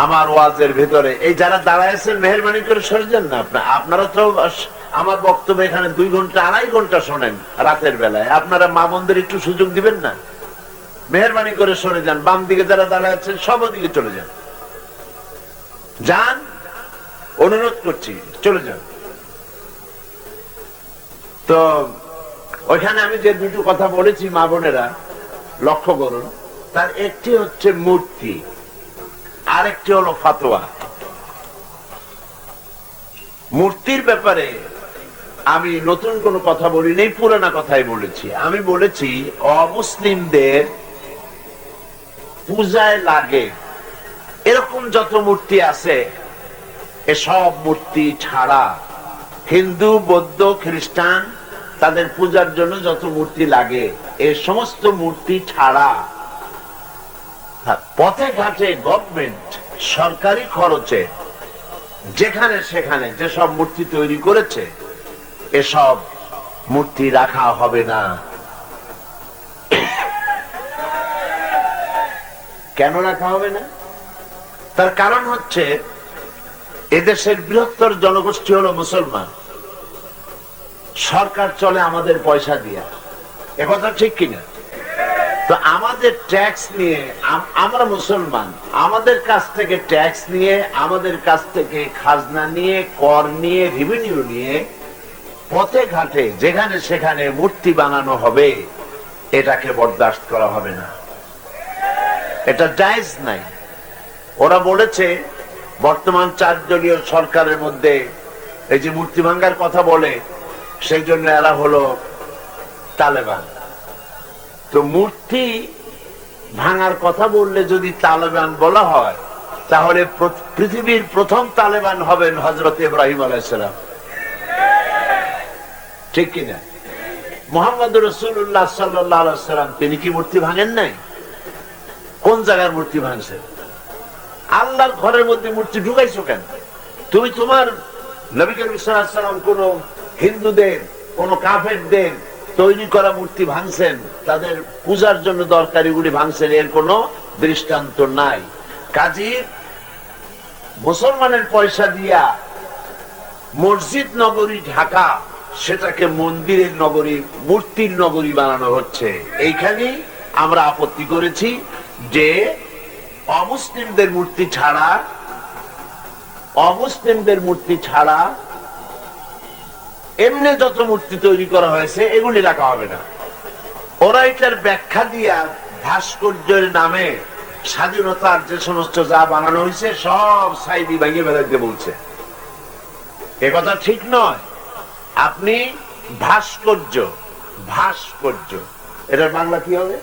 Speaker 1: আমার ওয়াজের ভিতরে এই যারা দাঁড়ায় আছেন মেহেরবানি করে সরে যান না। আপনারা তো আমার বক্তব্য এখানে 2 ঘন্টা 2.5 ঘন্টা শোনেন রাতের বেলায়, আপনারা মা বোনদের একটু সুযোগ দিবেন না? মেহেরবানি করে সরে যান। বাম দিকে যারা দাঁড়ায় আছেন সব দিকে চলে যান, যান, অনুরোধ করছি, চলে যান। তো ওইখানে আমি যে দুটো কথা বলেছি মা বোনেরা লক্ষ্য করুন, তার একটি হচ্ছে মূর্তি, আরেকটি হলো ফাতোয়া। মূর্তির ব্যাপারে আমি নতুন কোনো কথা বলি নেই, পুরানা কথাই বলেছি। আমি বলেছি অমুসলিমদের পূজায় লাগে এরকম যত মূর্তি আছে, এসব মূর্তি ছাড়া হিন্দু, বৌদ্ধ, খ্রিস্টান তাদের পূজার জন্য যত মূর্তি লাগে, এই সমস্ত মূর্তি ছাড়া পথে ঘাটে গভর্নমেন্ট সরকারি খরচে যেখানে সেখানে যেসব মূর্তি তৈরি করেছে, এসব মূর্তি রাখা হবে না। কেন রাখা হবে না? তার কারণ হচ্ছে এদেশের বৃহত্তর জনগোষ্ঠী হলো মুসলমান, সরকার চলে আমাদের পয়সা দিয়া, একথা ঠিক কিনা? তো আমাদের ট্যাক্স নিয়ে, আমরা মুসলমান, আমাদের কাছ থেকে ট্যাক্স নিয়ে, আমাদের কাছ থেকে খাজনা নিয়ে, কর নিয়ে, রেভিনিউ নিয়ে পথে ঘাটে যেখানে সেখানে মূর্তি বানানো হবে, এটাকে বরদাস্ত করা হবে না, এটা জায়েজ নাই। ওরা বলেছে বর্তমান 4 দলীয় সরকারের মধ্যে এই যে মূর্তি ভাঙ্গার কথা বলে, সেই জন্য এরা হলো তালেবান। তো মূর্তি ভাঙার কথা বললে যদি তালেবান বলা হয়, তাহলে পৃথিবীর প্রথম তালেবান হবেন হযরত ইব্রাহিম আলাইহিস সালাম, ঠিক কিনা? মুহাম্মদ রাসূলুল্লাহ সাল্লাল্লাহু আলাইহি ওয়াসাল্লাম তিনি কি মূর্তি ভাঙেন নাই? কোন জায়গার মূর্তি ভাঙছেন? আল্লাহর ঘরের মধ্যে মূর্তি ঢুকাইছো কেন? তুমি তোমার নবী করিম সাল্লাল্লাহু আলাইহি ওয়াসাল্লাম কোন হিন্দুদের, কোন কাফেরদের তৈরি করা মূর্তি ভাঙছেন, তাদের পূজার জন্য দরকারিগুলি ভাঙছেন, এর কোন দৃষ্টান্ত নাই। কাজী মুসলমানের পয়সা দিয়া মসজিদ নগরী ঢাকা, সেটাকে মন্দিরের নগরী, মূর্তির নগরী বানানো হচ্ছে। এইখানে আমরা আপত্তি করেছি যে অমুসলিমদের মূর্তি ছাড়া এমনি যত মূর্তি তৈরি করা হয়েছে এগুলি রাখা হবে না। ওরা এটার ব্যাখ্যা দিয়া ভাস্কর্যের নামে স্বাধীনতার যে সমস্ত যা বানানো হয়েছে সব সাইডি ভেঙে বেড়াইতে বলছে, এ কথা ঠিক নয়। আপনি ভাস্কর্য, এটার বাংলা কি হবে?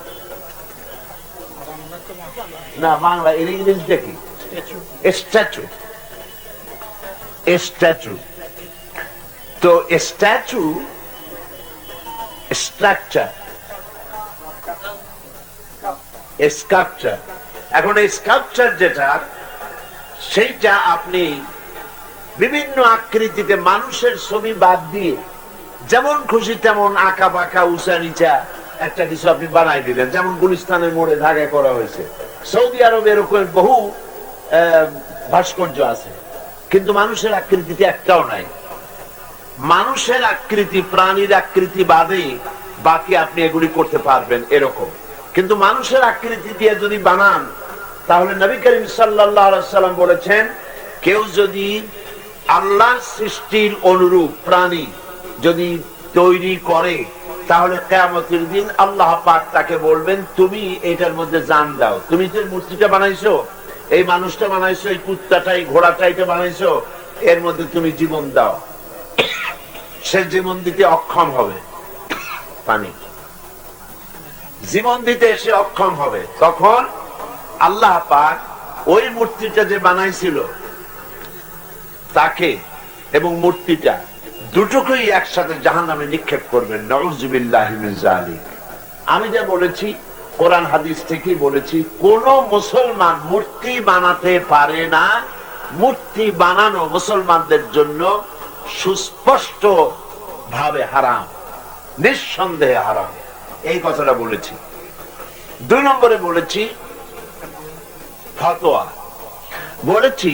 Speaker 1: না, বাংলা এর ইংরেজিটা কি? স্ট্যাচু। তো স্ট্যাচু স্কাল্পচার। এখন এই স্কাল্পচার যেটা, সেইটা আপনি বিভিন্ন আকৃতিতে মানুষের ছবি বাদ দিয়ে যেমন খুশি তেমন আঁকা বাঁকা, উঁচা নিচা একটা কিছু আপনি বানাই দিলেন, যেমন গুলিস্তানের মোড়ে ঢাকায় করা হয়েছে। সৌদি আরবে এরকম বহু ভাস্কর্য আছে, কিন্তু মানুষের আকৃতিতে একটাও নাই। মানুষের আকৃতি, প্রাণীর আকৃতি বাদে বাকি আপনি এগুলি করতে পারবেন এরকম, কিন্তু মানুষের আকৃতি দিয়ে যদি বানান, তাহলে নবী করিম সাল্লাল্লাহু আলাইহি ওয়াসাল্লাম বলেছেন, কেউ যদি আল্লাহর সৃষ্টির অনুরূপ প্রাণী যদি তৈরি করে, তাহলে কিয়ামতের দিন আল্লাহ পাক তাকে বলবেন, তুমি এটার মধ্যে জান দাও। তুমি যে মূর্তিটা বানাইছো, এই মানুষটা বানাইছো, এই কুত্তাটাই, ঘোড়াটাই বানাইছো, এর মধ্যে তুমি জীবন দাও। সে জীবন দিতে অক্ষম হবে, পানি জীবন দিতে সে অক্ষম হবে। তখন আল্লাহ পাক ওই মূর্তিটা যে বানাইছিল তাকে এবং মূর্তিটা দুটোকেই একসাথে জাহান্নামে নিক্ষেপ করবেন। নাউযুবিল্লাহি মিন যালিক। আমি যা বলেছি কোরআন হাদিস থেকেই বলেছি, কোন মুসলমান মূর্তি বানাতে পারে না। মূর্তি বানানো মুসলমানদের জন্য সুস্পষ্ট ভাবে হারাম, নিঃসন্দেহে হারাম, এই কথাটা বলেছি। 2 নম্বরে বলেছি ফতোয়া। বলেছি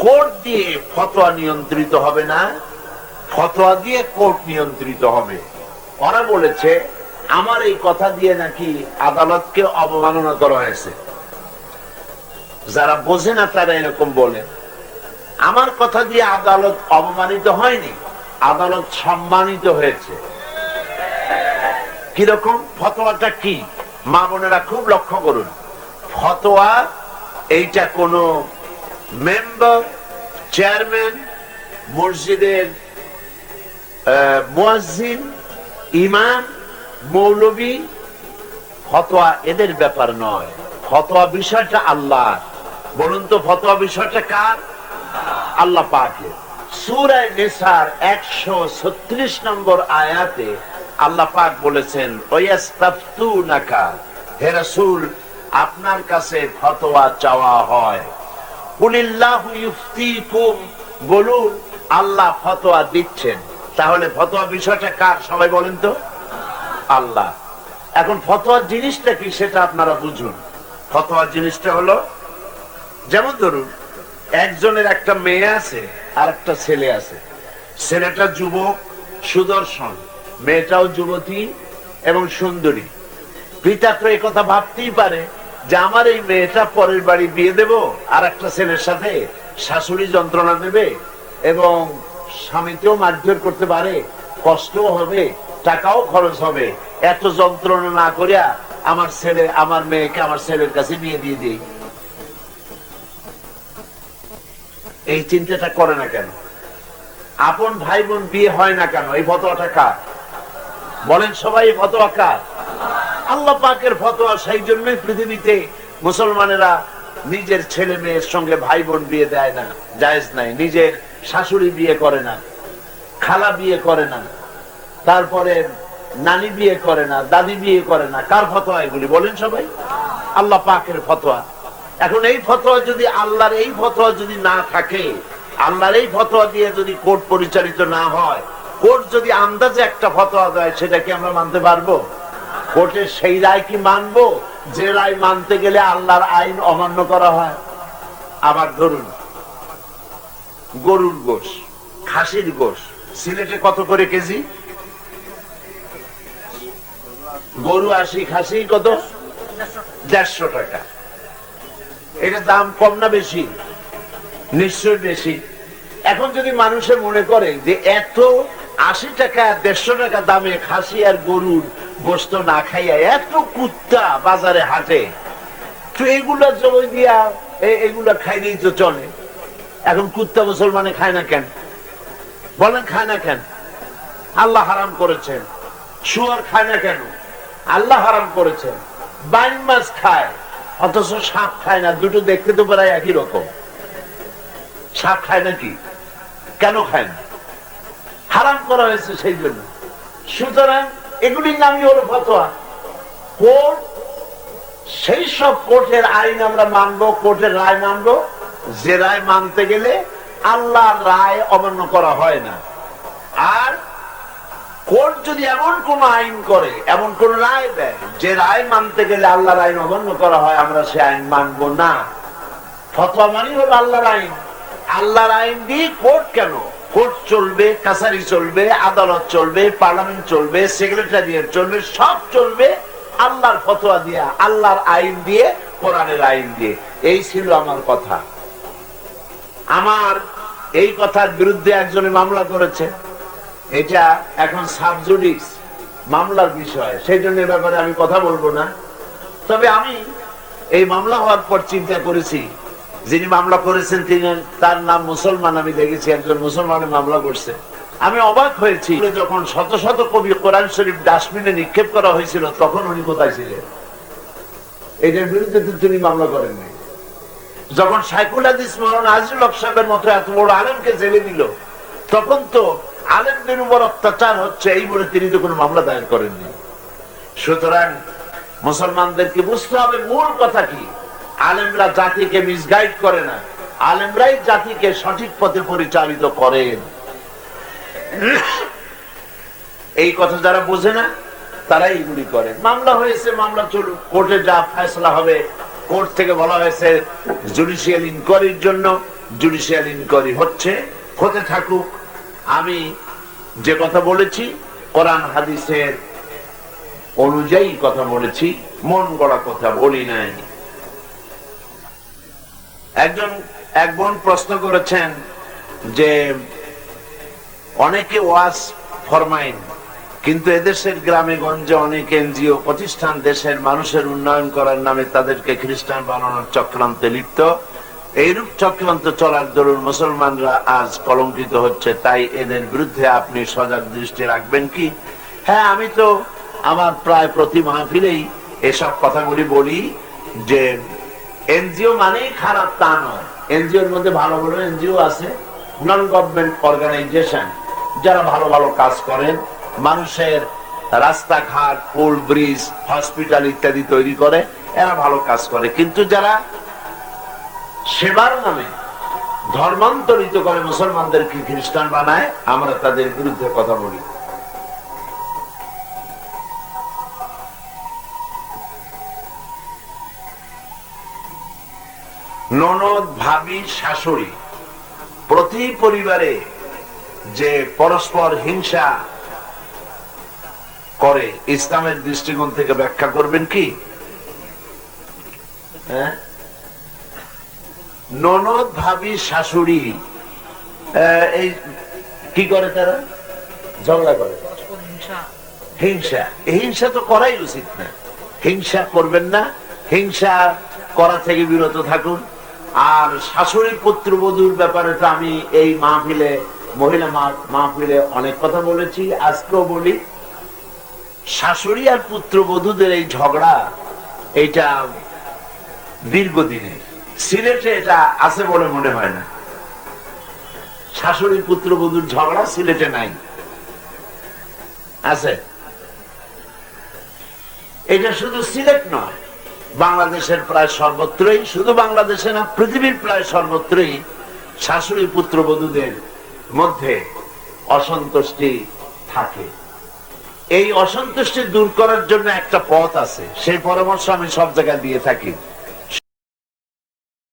Speaker 1: কোর্ট দিয়ে ফতোয়া নিয়ন্ত্রিত হবে না, ফতোয়া দিয়ে কোর্ট নিয়ন্ত্রিত হবে। ওরা বলেছে আমার এই কথা দিয়ে নাকি আদালতকে অবমাননা করা হয়েছে। যারা বোঝে না তারা এরকম বলে। আমার কথা দিয়ে আদালত অবমানিত হয়নি, আদালত সম্মানিত হয়েছে। কিরকম? ফতোয়াটা কি মা বোনেরা খুব লক্ষ্য করুন। ফতোয়া এইটা কোন মেম্বার, চেয়ারম্যান, মসজিদের মুয়াজ্জিন, ইমাম, মৌলবী, ফতোয়া এদের ব্যাপার নয়। ফতোয়া বিষয়টা আল্লাহ। বলুন তো ফতোয়া বিষয়টা কার? আল্লাহ পাকের। সূরা নিসার 136 নম্বর আয়াতে আল্লাহ পাক বলেছেন, ওয়াস্তাফতুনাকা, হে রাসূল আপনার কাছে ফতোয়া চাওয়া হয়। কুলিল্লাহু ইফতিকুম, বলুন আল্লাহ ফতোয়া দিচ্ছেন। তাহলে ফতোয়া বিষয়টা কার? সবাই বলেন তো। আল্লাহ। এখন ফতোয়া জিনিসটা কি সেটা আপনারা বুঝুন। ফতোয়া জিনিসটা হলো, যেমন ধরুন একজনের একটা মেয়ে আছে আর একটা ছেলে আছে। ছেলেটা যুবক সুদর্শন, মেয়েটাও যুবতী এবং সুন্দরী। পিতা তো এই কথা ভাবতেই পারে যে আমার এই মেয়েটা পরের বাড়ি বিয়ে দেব, আর একটা ছেলের সাথে শাশুড়ি যন্ত্রণা দেবে এবং স্বামীকেও মারধর করতে পারে, কষ্টও হবে, টাকাও খরচ হবে। এত যন্ত্রণা না করিয়া আমার মেয়েকে আমার ছেলের কাছে বিয়ে দিয়ে দিই। এই চিন্তাটা করে না কেন? আপন ভাই বোন বিয়ে হয় না কেন? এই ফতোয়াটা কার? বলেন সবাই, এই ফতোয়া কার? আল্লাহ পাকের ফতোয়া। সেই জন্যই পৃথিবীতে মুসলমানেরা নিজের ছেলে মেয়ের সঙ্গে ভাই বোন বিয়ে দেয় না, জায়েজ নাই। নিজের শাশুড়ি বিয়ে করে না, খালা বিয়ে করে না, তারপরে নানি বিয়ে করে না, দাদি বিয়ে করে না। কার ফতোয়া এগুলি? বলেন সবাই, আল্লাহ পাকের ফতোয়া। এখন এই ফতোয়া যদি আল্লাহর এই ফতোয়া যদি না থাকে, আল্লাহর এই ফতোয়া দিয়ে যদি কোর্ট পরিচালিত না হয়, কোর্ট যদি আন্দাজে একটা ফতোয়া দেয়, সেটা কি আমরা মানতে পারবো? কোর্টের সেই রায় কি মানবো যে রায় মানতে গেলে আল্লাহর আইন অমান্য করা হয়? আবার ধরুন গরুর গোশ, খাসির গোশ সিলেটে কত করে কেজি? গরু 80, খাসি কত? 150 টাকা। এটা দাম কম না বেশি? নিশ্চয় বেশি। এখন যদি মানুষে মনে করে যে এত 80 টাকা 150 টাকা দামে খাসি আর গরুর গোস্ত না খাইয়া এত কুত্তা বাজারে হাটে, তো এগুলা জমি দিয়া এগুলা খাইলেই তো চলে। এখন কুত্তা মুসলমানে খায় না কেন? বলেন খায় না কেন? আল্লাহ হারাম করেছেন। শুয়োর খায় না কেন? আল্লাহ হারাম করেছেন। বাইন মাছ খায়, অথচ সাপ খায় না। দুটো দেখতে তো প্রায় একই রকম। সাপ খায় নাকি? কেন খায় না? হারাম করা হয়েছে সেই জন্য। সুতরাং এগুলির নামই হলো ফতোয়া। কোর্ট, সেই সব কোর্টের আইন আমরা মানবো, কোর্টের রায় মানবো যে রায় মানতে গেলে আল্লাহর রায় অমান্য করা হয় না। আর কোর্ট যদি এমন কোন আইন করে, এমন কোন রায় দেয় যে রায় মানতে গেলে আল্লাহর আইন অমান্য করা হয়, আমরা সে আইন মানবো না। ফতোয়া মানে হলো আল্লাহর আইন। আল্লাহর আইন দিয়ে কোর্ট কেন? কোর্ট চলবে, কাছারি চলবে, আদালত চলবে, পার্লামেন্ট চলবে, সেক্রেটারিয়েট চলবে, সব চলবে আল্লাহর ফতোয়া দিয়া, আল্লাহর আইন দিয়ে, কোরআনের আইন দিয়ে। এই ছিল আমার কথা। আমার এই কথার বিরুদ্ধে একজনে মামলা করেছে। এটা এখন সাবজুডিস মামলার বিষয়, সেই জন্য ব্যাপারে আমি কথা বলবো না। তবে আমি এই মামলা হওয়ার পর চিন্তা করেছি, যিনি মামলা করেছেন তিনি, তার নাম মুসলমান। আমি দেখেছি একজন মুসলমানের মামলা করছে। আমি অবাক হয়েছি, যখন শত শত কবি কোরআন শরীফ ডাস্টবিনে নিক্ষেপ করা হয়েছিল, তখন উনি কোথায় ছিলেন? এটার বিরুদ্ধে তো তিনি মামলা করেননি। যখন শাইখুল হাদিস মাওলানা আজিজুল হক সাহেবের মতো এত বড় আলেমকে জেলে দিল, তখন তো আলেমদের উপর অত্যাচার হচ্ছে এই বলে তিনি তো কোনো মামলা দায়ের করেননি। সুতরাং মুসলমানদেরকে বুঝতে হবে মূল কথা কি। আলেমরা জাতিকে মিসগাইড করে না, আলেমরাই জাতিকে সঠিক পথে পরিচালিত করেন। এই কথা যারা বোঝে না তারা এইগুলি করে। মামলা হয়েছে, মামলা চলুক, কোর্টে যা ফয়সালা হবে কোর্ট থেকে বলা হয়েছে জুডিশিয়াল ইনকোয়ারির জন্য, জুডিশিয়াল ইনকোয়ারি হতে থাকুক। আমি যে কথা বলেছি কোরআন হাদিসের অনুযায়ী কথা বলেছি, মন গড়া কথা বলি নাই। এক বোন প্রশ্ন করেছেন যে অনেকে ওয়াজ ফরমাইন, কিন্তু এদেশের গ্রামে গঞ্জে অনেক এনজিও প্রতিষ্ঠান দেশের মানুষের উন্নয়ন করার নামে তাদেরকে খ্রিস্টান বানানোর চক্রান্তে লিপ্ত। এইরূপ চক্রান্ত চলার দরুন মুসলমানরা আজ কলঙ্কিত হচ্ছে, তাই এদের বিরুদ্ধে আপনি সজাগ দৃষ্টি রাখবেন কি? হ্যাঁ, আমি তো আমার প্রায় প্রতি মাহফিলেই এসব কথাগুলি বলি যে এনজিও মানেই খারাপ তা নয়। এনজিওর মধ্যে ভালো ভালো এনজিও আছে, নন গভর্নমেন্ট অর্গানাইজেশন, যারা ভালো ভালো কাজ করেন, মানুষের রাস্তাঘাট, পুল, ব্রিজ, হসপিটাল ইত্যাদি তৈরি করে, এরা ভালো কাজ করে। কিন্তু যারা সেবার নামে ধর্মান্তরিত করে মুসলমানদেরকে খ্রিস্টান বানায়, আমরা তাদের বিরুদ্ধে কথা বলি। ননদ, ভাবি, শাশুড়ি, প্রতি পরিবারে যে পরস্পর হিংসা করে, ইসলামের দৃষ্টিকোণ থেকে ব্যাখ্যা করবেন কি? ননদ, ভাবি, শাশুড়ি এই কি করে? তারা ঝগড়া করে, হিংসা। হিংসা তো করাই উচিত না, হিংসা করবেন না, হিংসা করা থেকে বিরত থাকুন। আর শাশুড়ি পুত্রবধূর ব্যাপারে তো আমি এই মাহফিলে, মহিলা মাহফিলে অনেক কথা বলেছি, আজকেও বলি। শাশুড়ি আর পুত্রবধূদের এই ঝগড়া, এটা দীর্ঘদিনের। সিলেটে এটা আছে বলে মনে হয় না। শাশুড়ি পুত্রবধূর ঝগড়া সিলেটে নাই, আছে। এটা শুধু সিলেট নয়, বাংলাদেশের প্রায় সর্বত্রই, শুধু বাংলাদেশে না, পৃথিবীর প্রায় সর্বত্রই শাশুড়ি পুত্রবধূদের মধ্যে অসন্তুষ্টি থাকে। এই অসন্তুষ্টি দূর করার জন্য একটা পথ আছে, সেই পরামর্শ আমি সব জায়গায় দিয়ে থাকি।